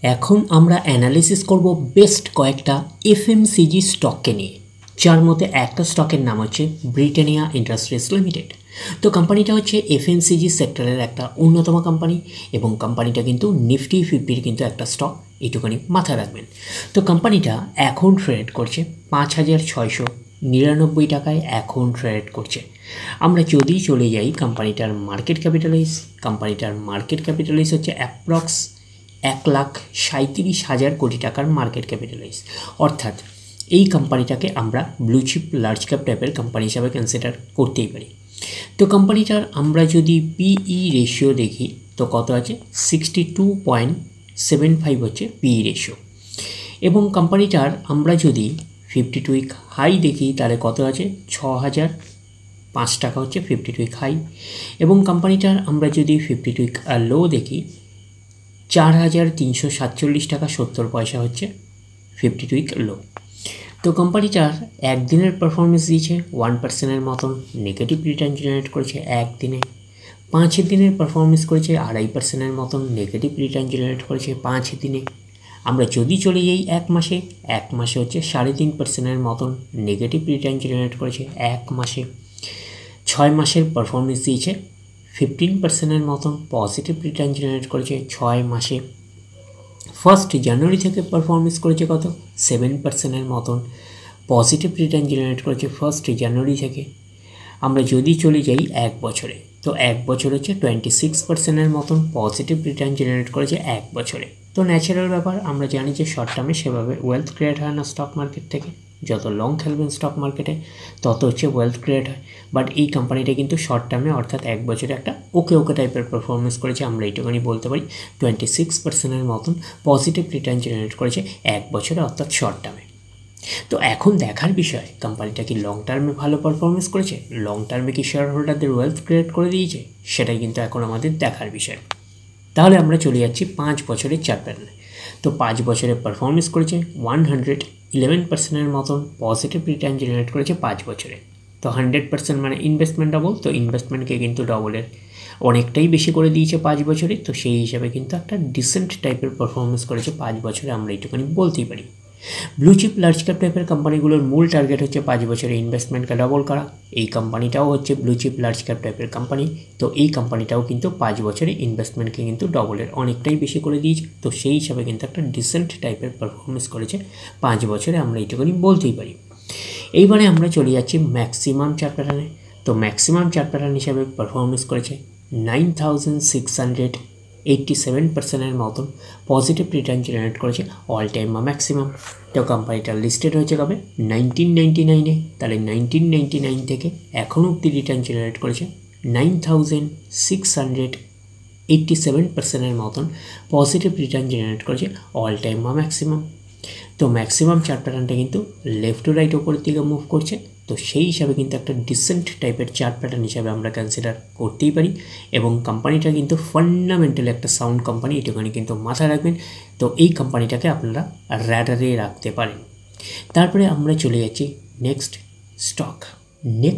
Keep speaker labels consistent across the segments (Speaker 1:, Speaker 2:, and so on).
Speaker 1: এখন আমরা অ্যানালিসিস করব বেস্ট কয়েকটা এফএমসিজি স্টককে নিয়ে, যার মধ্যে একটা স্টকের নাম হচ্ছে ব্রিটানিয়া ইন্ডাস্ট্রিজ লিমিটেড। তো কোম্পানিটা হচ্ছে এফএমসিজি সেক্টরের একটা অন্যতম কোম্পানি এবং কোম্পানিটা কিন্তু নিফটি 50-র কিন্তু একটা স্টক, এইটুখানি মাথায় রাখবেন। তো কোম্পানিটা এখন ট্রেড করছে 5,699 টাকায় এখন ট্রেড করছে। আমরা যদি চলে যাই কোম্পানিটার মার্কেট ক্যাপিটালাইজ হচ্ছে অ্যাপ্রক্স 1,37,000 কোটি টাকার মার্কেট ক্যাপিটালাইজ। অর্থাৎ এই কোম্পানিটাকে আমরা ব্লু চিপ লার্জ ক্যাপ টাইপের কোম্পানি হিসাবে কনসিডার করতেই পারি। তো কোম্পানিটার আমরা যদি পিই রেশিও দেখি তো কত আছে, 62.75 হচ্ছে পিই রেশিও। এবং কোম্পানিটার আমরা যদি 52 উইক হাই দেখি তাহলে কত আছে, 6,005 টাকা হচ্ছে 52 উইক হাই। এবং কোম্পানিটার আমরা যদি 52 উইক লো দেখি 4,347 টাকা 70 পয়সা হচ্ছে 52 উইক লো। তো কোম্পানিটার একদিনের পারফরমেন্স দিয়েছে 1%-এর মতন নেগেটিভ রিটার্ন জেনারেট করেছে একদিনে। 5 দিনের পারফরমেন্স করেছে 2.5%-এর মতন নেগেটিভ রিটার্ন জেনারেট করেছে 5 দিনে। আমরা যদি চলে যাই এক মাসে হচ্ছে 3.5%-এর মতন নেগেটিভ রিটার্ন জেনারেট করেছে এক মাসে। 6 মাসের পারফরমেন্স দিয়েছে 15%-এর মতন পজিটিভ রিটার্ন জেনারেট করেছে 6 মাসে। 1 জানুয়ারি থেকে পারফরমেন্স করেছে কত, 7%-এর মতন পজিটিভ রিটার্ন জেনারেট করেছে 1 জানুয়ারি থেকে। আমরা যদি চলে যাই এক বছরে, তো এক বছর হচ্ছে 26%-এর মতন পজিটিভ রিটার্ন জেনারেট করেছে এক বছরে। তো ন্যাচারাল ব্যাপার, আমরা জানি যে শর্ট টার্মে সেভাবে ওয়েলথ ক্রিয়েট হয় না স্টক মার্কেট থেকে। যত লং খেলবেন স্টক মার্কেটে তত হচ্ছে ওয়েলথ ক্রিয়েট হয়। বাট এই কোম্পানিটা কিন্তু শর্ট টার্মে অর্থাৎ এক বছরে একটা ওকে টাইপের পারফরমেন্স করেছে। আমরা এইটুখানি বলতে পারি 26%-এর মতন পজিটিভ রিটার্ন জেনারেট করেছে এক বছরে অর্থাৎ শর্ট টার্মে। তো এখন দেখার বিষয় কোম্পানিটা কি লং টার্মে ভালো পারফরমেন্স করেছে, লং টার্মে কি শেয়ার হোল্ডারদের ওয়েলথ ক্রিয়েট করে দিয়েছে, সেটাই কিন্তু এখন আমাদের দেখার বিষয়। তাহলে আমরা চলে যাচ্ছি 5 বছরের চার্ট প্যাটার্নে। তো 5 বছরে পারফরমেন্স করেছে 111%-এর মতন পজিটিভ রিটার্ন জেনারেট করেছে 5 বছরে। তো 100% মানে ইনভেস্টমেন্ট ডবল, তো ইনভেস্টমেন্টকে কিন্তু ডবলের অনেকটাই বেশি করে দিয়েছে 5 বছরে। তো সেই হিসাবে কিন্তু একটা ডিসেন্ট টাইপের পারফরমেন্স করেছে 5 বছরে, আমরা এইটুখানি বলতেই পারি। ব্লু চিপ লার্জ ক্যাপ টাইপের কোম্পানিগুলোর মূল টার্গেট হচ্ছে 5 বছরে ইনভেস্টমেন্টকে ডবল করা। এই কোম্পানিটাও হচ্ছে ব্লু চিপ লার্জ ক্যাপ টাইপের কোম্পানি। তো এই কোম্পানিটাও কিন্তু 5 বছরে ইনভেস্টমেন্টকে কিন্তু ডবলের অনেকটাই বেশি করে দিয়েছে। তো সেই হিসাবে কিন্তু একটা ডিসেন্ট টাইপের পারফরমেন্স করেছে 5 বছরে, আমরা এইটুকুনি বলতেই পারি। এইবারে আমরা চলে যাচ্ছি ম্যাক্সিমাম চার্ট প্যাটার্নে। তো ম্যাক্সিমাম চার্ট প্যাটার্ন হিসাবে পারফরমেন্স করেছে 9,687%-এর মতন পজিটিভ রিটার্ন জেনারেট করেছে অল টাইম ম্যাক্সিমাম। তো কোম্পানিটা লিস্টেড হয়েছে কবে, 1999-এ। তাহলে 1999 থেকে এখনও অব্দি রিটার্ন জেনারেট করেছে 9,687%-এর মতন পজিটিভ রিটার্ন জেনারেট করেছে অল টাইম ম্যাক্সিমাম। তো ম্যাক্সিমাম চার্ট প্যাটার্নটা কিন্তু লেফট টু রাইট ওপরের দিকে মুভ করছে। তো সেই হিসাবে কিন্তু একটা ডিসেন্ট টাইপের চার্ট প্যাটার্ন হিসাবে আমরা কনসিডার করতেই পারি। এবং কোম্পানিটা কিন্তু ফান্ডামেন্টালি একটা সাউন্ড কোম্পানি, এটুখানি কিন্তু মাথায় রাখবেন। তো এই কোম্পানিটাকে আপনারা র্যাডারে রাখতে পারেন। তারপরে আমরা চলে যাচ্ছি নেক্সট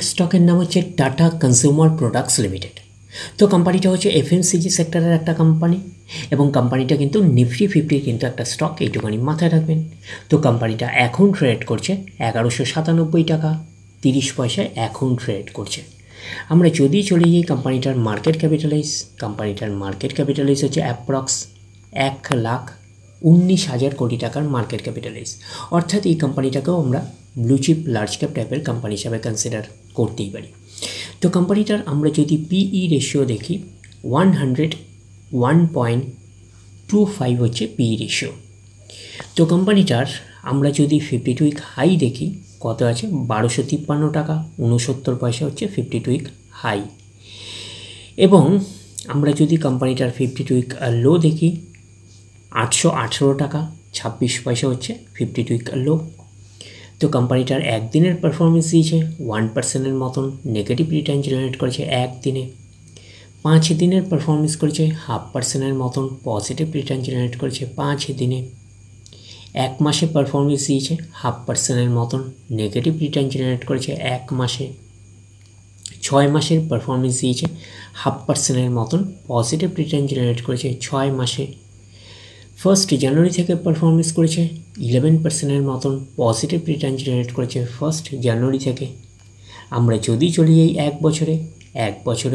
Speaker 1: স্টকের নাম হচ্ছে টাটা কনজিউমার প্রোডাক্টস লিমিটেড। তো কোম্পানিটা হচ্ছে এফএমসিজি সেক্টরের একটা কোম্পানি এবং কোম্পানিটা কিন্তু নিফটি 50-র কিন্তু একটা স্টক, এইটুখানি মাথায় রাখবেন। তো কোম্পানিটা এখন ট্রেড করছে 1197 টাকা 30 পয়সায় এখন ট্রেড করছে। আমরা যদি চলে যাই কোম্পানিটার মার্কেট ক্যাপিটালাইজ হচ্ছে অ্যাপ্রক্স 1,19,000 কোটি টাকার মার্কেট ক্যাপিটালাইজ। অর্থাৎ এই কোম্পানিটাকেও আমরা ব্লু চিপ লার্জ ক্যাপ টাইপের কোম্পানি হিসাবে কনসিডার করতেই পারি। তো কোম্পানিটার আমরা যদি পিই রেশিও দেখি 101.25 হচ্ছে পিই রেশিও। তো কোম্পানিটার আমরা যদি 52 উইক হাই দেখি কত আছে, 1253 টাকা 69 পয়সা হচ্ছে 52 উইক হাই। এবং আমরা যদি কোম্পানিটার 52 উইক লো দেখি 818 টাকা 26 পয়সা হচ্ছে 52 উইক লো। তো কোম্পানিটার একদিনের পারফরমেন্স দিয়েছে 1%-এর মতন নেগেটিভ রিটার্ন জেনারেট করেছে একদিনে। 5 দিনের পারফরমেন্স করেছে 0.5%-এর মতন পজিটিভ রিটার্ন জেনারেট করেছে 5 দিনে। এক মাসে পারফরমেন্স দিয়েছে 0.5%-এর মতন নেগেটিভ রিটার্ন জেনারেট করেছে এক মাসে। 6 মাসের পারফরমেন্স দিয়েছে 0.5%-এর মতন পজিটিভ রিটার্ন জেনারেট করেছে 6 মাসে। ফার্স্ট জানুয়ারি থেকে পারফরমেন্স করেছে 11%-এর মতন পজিটিভ রিটার্ন জেনারেট করেছে ফার্স্ট জানুয়ারি থেকে। আমরা যদি চলি এই এক বছরে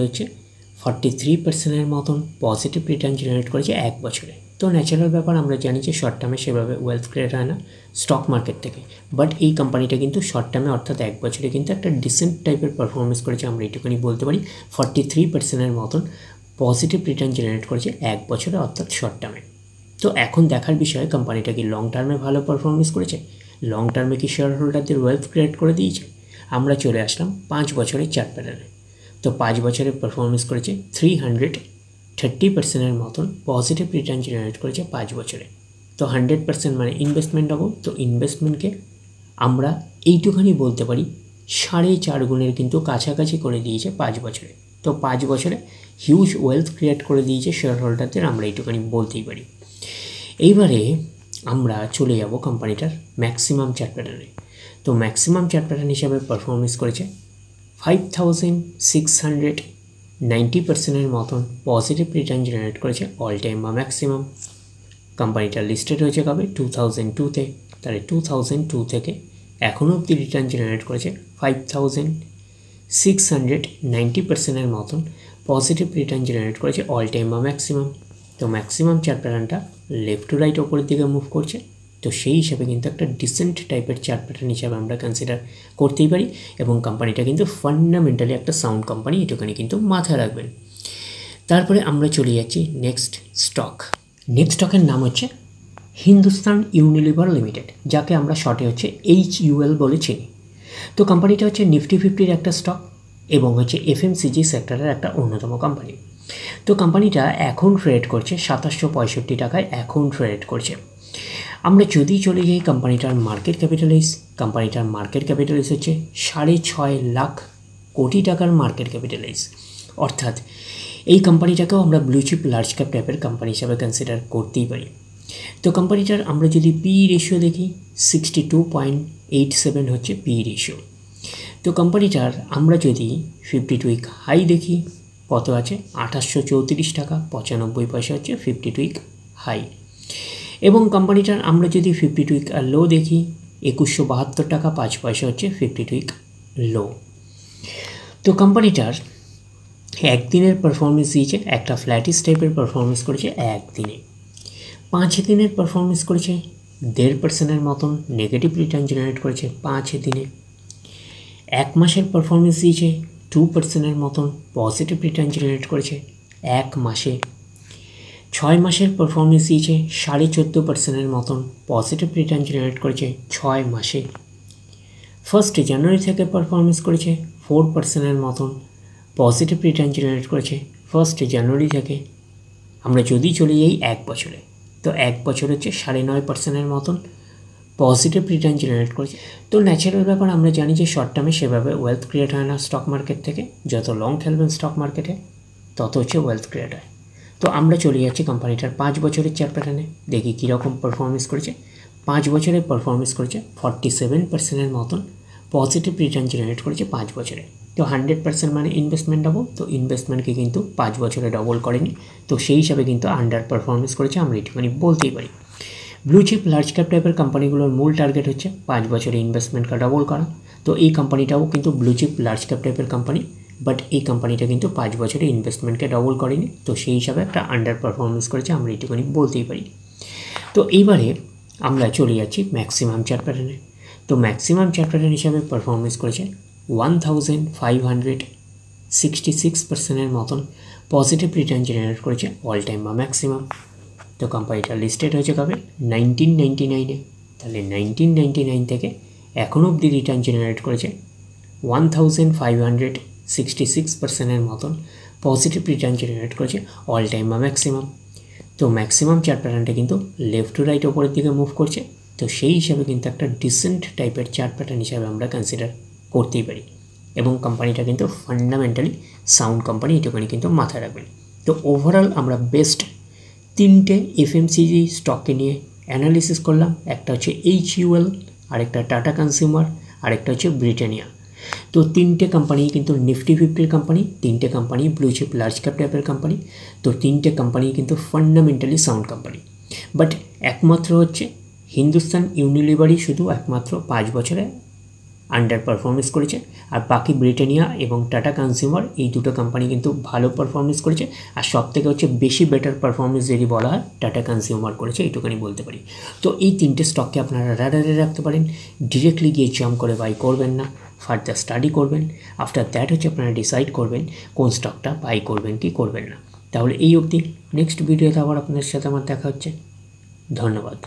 Speaker 1: হচ্ছে 43%-এর মতন পজিটিভ রিটার্ন জেনারেট করেছে এক বছরে। তো ন্যাচারাল ব্যাপার, আমরা জানি যে শর্ট টার্মে সেভাবে ওয়েলথ ক্রিয়েট হয় না স্টক মার্কেট থেকে, বাট এই কোম্পানিটা কিন্তু শর্ট টার্মে অর্থাৎ এক বছরে কিন্তু একটা ডিসেন্ট টাইপের পারফরমেন্স করেছে। আমরা এইটুকুনি বলতে পারি 43%-এর মতন পজিটিভ রিটার্ন জেনারেট করেছে এক বছরে অর্থাৎ শর্ট টার্মে। তো এখন দেখার বিষয় কোম্পানিটা কি লং টার্মে ভালো পারফরমেন্স করেছে, লং টার্মে কি শেয়ার হোল্ডারদের ওয়েলথ ক্রিয়েট করে দিয়েছে। আমরা চলে আসলাম 5 বছরের চার্ট প্যাটার্নে। তো 5 বছরে পারফরমেন্স করেছে 330%-এর মতন পজিটিভ রিটার্ন জেনারেট করেছে 5 বছরে। তো 100% মানে ইনভেস্টমেন্ট ডাবল। তো ইনভেস্টমেন্টকে আমরা এইটুখানি বলতে পারি 4.5 গুণের কিন্তু কাছাকাছি করে দিয়েছে 5 বছরে। তো 5 বছরে হিউজ ওয়েলথ ক্রিয়েট করে দিয়েছে শেয়ার হোল্ডারদের, আমরা এইটুখানি বলতেই পারি। এইবারে আমরা চলে যাব কোম্পানিটার ম্যাক্সিমাম চার্ট প্যাটার্নে। তো ম্যাক্সিমাম চার্ট প্যাটার্ন হিসাবে পারফরমেন্স করেছে 5690%-এর মতন পজিটিভ রিটার্ন জেনারেট করেছে অল টাইম বা ম্যাক্সিমাম। কোম্পানিটা লিস্টেড হয়েছে কবে 2002-তে, তাহলে 2002 থেকে এখনও অবধি রিটার্ন জেনারেট করেছে 5690%-এর মতন পজিটিভ রিটার্ন জেনারেট করেছে অল টাইম বা ম্যাক্সিমাম। তো ম্যাক্সিমাম চার্ট প্যাটার্নটা লেফট টু রাইট ওপরের দিকে মুভ করছে, তো সেই হিসাবে কিন্তু একটা ডিসেন্ট টাইপের চার্ট প্যাটার্ন হিসাবে আমরা কনসিডার করতেই পারি। এবং কোম্পানিটা কিন্তু ফান্ডামেন্টালি একটা সাউন্ড কোম্পানি, এটুখানি কিন্তু মাথায় রাখবেন। তারপরে আমরা চলে যাচ্ছি নেক্সট স্টকের নাম হচ্ছে হিন্দুস্তান ইউনিলিভার লিমিটেড, যাকে আমরা শর্টে হচ্ছে HUL বলে চিনি। তো কোম্পানিটা হচ্ছে নিফটি 50-র একটা স্টক এবং হচ্ছে FMCG সেক্টরের একটা অন্যতম কোম্পানি। তো কোম্পানিটা এখন ট্রেড করছে 2765 টাকায় এখন ট্রেড করছে। আমরা যদি চলে যাই কোম্পানিটার মার্কেট ক্যাপিটালাইজ হচ্ছে 6.5 লাখ কোটি টাকার মার্কেট ক্যাপিটালাইজ, অর্থাৎ এই কোম্পানিটাকেও আমরা ব্লু চিপ লার্জ ক্যাপ টাইপের কোম্পানি হিসাবে কনসিডার করতেই পারি। তো কোম্পানিটার আমরা যদি PE রেশিও দেখি 62.87 হচ্ছে PE রেশিও। তো কোম্পানিটার আমরা যদি 52 উইক হাই দেখি কত আছে 2834 টাকা 95 পয়সা হচ্ছে 52 উইক হাই। এবং কোম্পানিটার আমরা যদি 52 উইক লো দেখি 2172 টাকা 5 পয়সা হচ্ছে 52 উইক লো। তো কোম্পানিটার একদিনের পারফরমেন্স দিয়েছে একটা ফ্ল্যাটিস টাইপের পারফরমেন্স করেছে একদিনে। 5 দিনের পারফরমেন্স করেছে 1.5%-এর মতন নেগেটিভ রিটার্ন জেনারেট করেছে 5 দিনে। 1 মাসের পারফরমেন্স দিয়েছে 2%-এর মতন পজিটিভ রিটার্ন জেনারেট করেছে 1 মাসে। 6 মাসের পারফরমেন্স দিয়েছে 14.5%-এর মতন পজিটিভ রিটার্ন জেনারেট করেছে 6 মাসে। ফার্স্ট জানুয়ারি থেকে পারফরমেন্স করেছে 4%-এর মতন পজিটিভ রিটার্ন জেনারেট করেছে ফার্স্ট জানুয়ারি থেকে। আমরা যদি চলে যাই এক বছরে, তো এক বছর হচ্ছে 9.5%-এর মতন পজিটিভ রিটার্ন জেনারেট করেছে। তো ন্যাচারাল ব্যাপার, আমরা জানি যে শর্ট টার্মে সেভাবে ওয়েলথ ক্রিয়েট হয় না স্টক মার্কেট থেকে, যত লং খেলবেন স্টক মার্কেটে তত হচ্ছে ওয়েলথ ক্রিয়েট হয়। তো আমরা চলে যাচ্ছি কোম্পানিটার 5 বছরের চার্ট প্যাটার্নে, দেখি কীরকম পারফরমেন্স করেছে। 5 বছরে পারফরমেন্স করেছে 47%-এর মতন পজিটিভ রিটার্ন জেনারেট করেছে 5 বছরে। তো 100% মানে ইনভেস্টমেন্ট ডবল, তো ইনভেস্টমেন্টকে কিন্তু 5 বছরে ডবল করেনি, তো সেই হিসাবে কিন্তু আন্ডার পারফরমেন্স করেছে, আমরা এটুখানি বলতেই পারি। ব্লু চিপ লার্জ ক্যাপ টাইপের কোম্পানিগুলোর মূল টার্গেট হচ্ছে 5 বছরে ইনভেস্টমেন্টকে ডবল করা। তো এই কোম্পানিটাও কিন্তু ব্লু চিপ লার্জ ক্যাপ টাইপের কোম্পানি, বাট এই কোম্পানিটা কিন্তু 5 বছরে ইনভেস্টমেন্টকে ডবল করেনি, তো সেই হিসাবে একটা আন্ডার পারফরমেন্স করেছে, আমরা এটুখানি বলতেই পারি। তো এইবারে আমরা চলে যাচ্ছি ম্যাক্সিমাম চার্ট প্যাটার্নে। তো ম্যাক্সিমাম চার্ট প্যাটার্ন হিসাবে পারফরমেন্স করেছে 1566%-এর মতন পজিটিভ রিটার্ন জেনারেট করেছে অল টাইম বা ম্যাক্সিমাম। তো কোম্পানিটা লিস্টেড হয়েছে কবে 1999-এ, তাহলে 1999 থেকে এখনও অবধি রিটার্ন জেনারেট করেছে 1566%-এর মতন পজিটিভ রিটার্ন জেনারেট করেছে অল টাইম বা ম্যাক্সিমাম। তো ম্যাক্সিমাম চার্ট প্যাটার্নটা কিন্তু লেফট টু রাইট ওপরের দিকে মুভ করছে, তো সেই হিসাবে কিন্তু একটা ডিসেন্ট টাইপের চার্ট প্যাটার্ন হিসাবে আমরা কনসিডার করতেই পারি। এবং কোম্পানিটা কিন্তু ফান্ডামেন্টালি সাউন্ড কোম্পানি, এটুখানি কিন্তু মাথায় রাখবেন। তো ওভারঅল আমরা বেস্ট 3টে FMCG স্টককে নিয়ে অ্যানালিসিস করলাম, একটা হচ্ছে HUL, আরেকটা টাটা কনজিউমার, আরেকটা হচ্ছে ব্রিটানিয়া। তো 3টে কোম্পানি কিন্তু নিফটি 50-র কোম্পানি, 3টে company blue chip large cap টাইপের কোম্পানি। তো 3টে কোম্পানি কিন্তু ফান্ডামেন্টালি সাউন্ড কোম্পানি। বাট একমাত্র হচ্ছে হিন্দুস্তান ইউনিলিভারই শুধু একমাত্র 5 বছরে আন্ডার পারফরমেন্স করেছে, আর বাকি ব্রিটানিয়া এবং টাটা কনজিউমার এই দুটো কোম্পানি কিন্তু ভালো পারফরমেন্স করেছে। আর সবথেকে হচ্ছে বেশি বেটার পারফরমেন্স যদি বলা হয় টাটা কনজিউমার করেছে, এইটুখানি বলতে পারি। তো এই তিনটে স্টককে আপনারা রাডারে রাখতে পারেন, ডিরেক্টলি গিয়ে জাম্প করে বাই করবেন না, ফার্দার স্টাডি করবেন। আফটার দ্যাট হচ্ছে আপনারা ডিসাইড করবেন কোন স্টকটা বাই করবেন কি করবেন না। তাহলে এই অবধি, নেক্সট ভিডিওতে আবার আপনাদের সাথে আমার দেখা হচ্ছে। ধন্যবাদ।